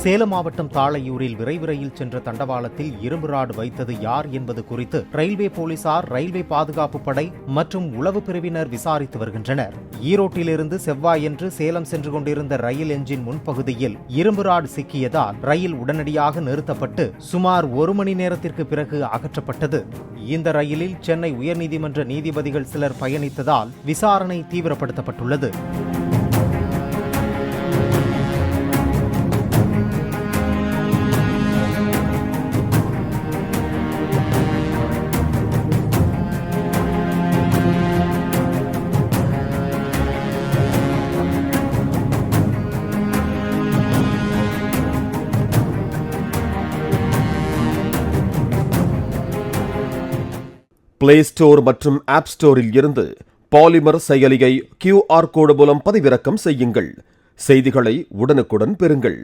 சேலம் மாவட்டம் தாளையூரில் விரைவு ரயில் சென்ற தண்டவாளத்தில் இரும்பு ராடு வைத்தது யார் என்பது குறித்து ரயில்வே போலீசார், ரயில்வே பாதுகாப்பு படை மற்றும் உளவு பிரிவினர் விசாரித்து வருகின்றனர். ஈரோட்டிலிருந்து செவ்வாயன்று சேலம் சென்று கொண்டிருந்த ரயில் என்ஜின் முன்பகுதியில் இரும்பு ராடு சிக்கியதால் ரயில் உடனடியாக நிறுத்தப்பட்டு சுமார் 1 மணி நேரத்திற்கு பிறகு அகற்றப்பட்டது. இந்த ரயிலில் சென்னை உயர்நீதிமன்ற நீதிபதிகள் சிலர் பயணித்ததால் விசாரணை தீவிரப்படுத்தப்பட்டுள்ளது. பிளே ஸ்டோர் மற்றும் ஆப் ஸ்டோரில் இருந்து பாலிமர் செயலியை QR கோடு மூலம் பதிவிறக்கம் செய்யுங்கள். செய்திகளை உடனுக்குடன் பெறுங்கள்.